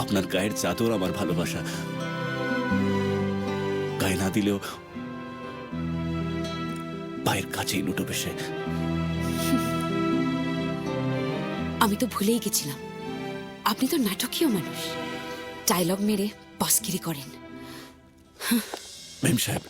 আপনার গায়ের চাদর আমার ভালোবাসা, গায়ে না দিলেও পায়ের কাছেই লুটো বেশে। আমি তো ভুলেই গেছিলাম, আপনি তো নাটকীয় মানুষ, ডায়লগ মেরে বসগিরি করেন। মেম সাহেব,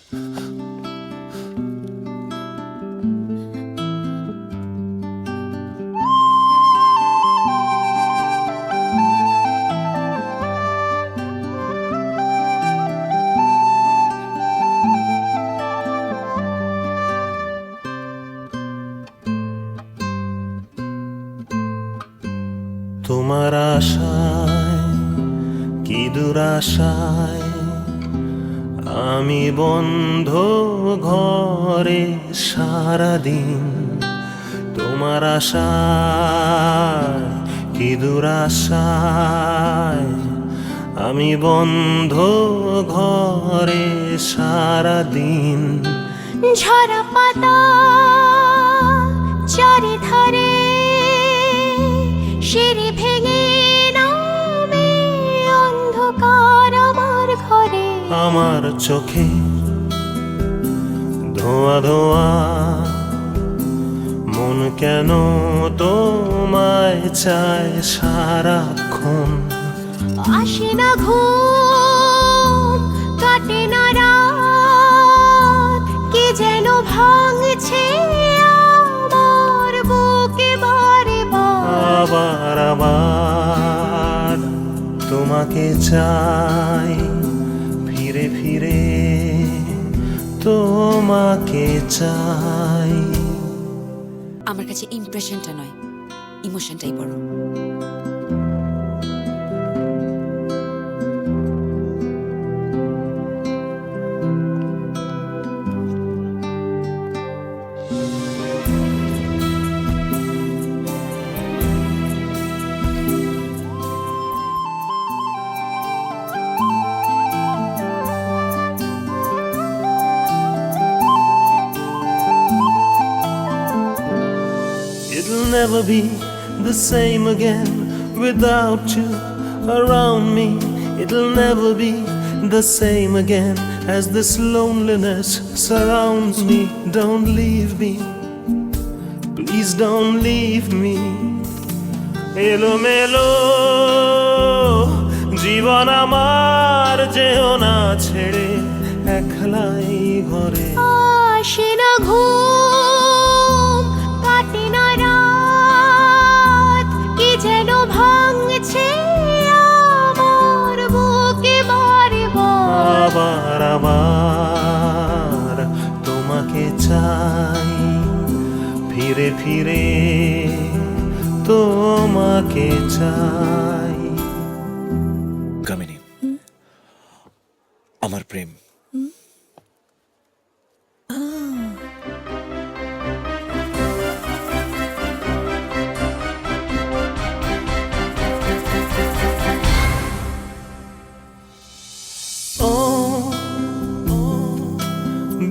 তোমার আশায় কি দুরাশায় আমি বন্ধ ঘরে সারাদিন। তোমার আশায় কি দুরাশায় আমি বন্ধ ঘরে সারাদিন। ঝরা পাতা চারিধারে সিঁড়ি ভেঙে নামে অন্ধকার আমার ঘরে। আমার চোখে ধোঁয়া ধোঁয়া, মন কেন তোমায় চায় সারাক্ষণ। আসে না ঘুম, কাটে না রাত, কি যেন ভাঙছে আমার বুকে বারে বার। আবার আবার তোমাকে চাই, ফিরে ফিরে তোমাকে চাই। আমার কাছে ইমপ্রেশনটা নয়, ইমোশনটাই বড়। It'll never be the same again without you around me. It'll never be the same again as this loneliness surrounds me. Don't leave me, please don't leave me. এলো মেলো জীবন আমার, যেও না ছেড়ে একলাই ঘরে। আসে না ঘুম, কাটে না রাত, কি যেন ভাঙছে আমার বুকে বারে বার। আবার আবার তোমাকে চাই, ফিরে ফিরে তোমাকে চাই। কামিনী, আমার প্রেম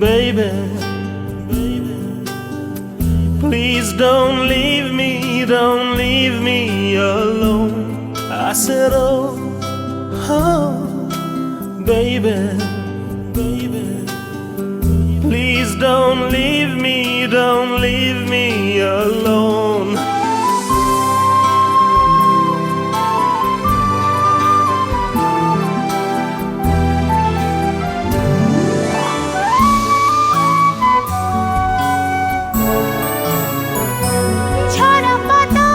Baby, please don't leave me, don't leave me alone. I said, oh, baby, please don't leave me, don't leave me alone. ঝরা পাতা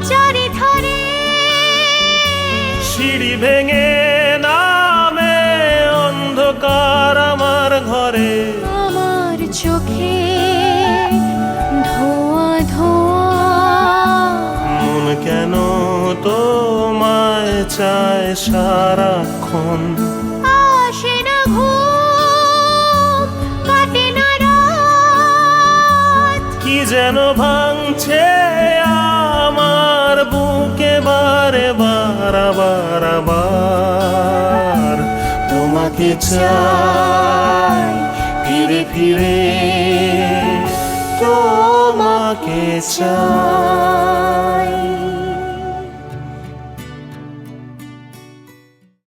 চারিধারে সিঁড়ি ভেঙে নামে অন্ধকার আমার ঘরে। আমার চোখে ধোঁয়া ধোঁয়া, মন কেন তোমায় চায় সারাক্ষণ। আসে না ঘুম, কাটে না রাত, কি যেন ভাঙছে আমার বুকে বারে বার। আবার আবার তোমাকে চাই, ফিরে ফিরে তোমাকে চাই।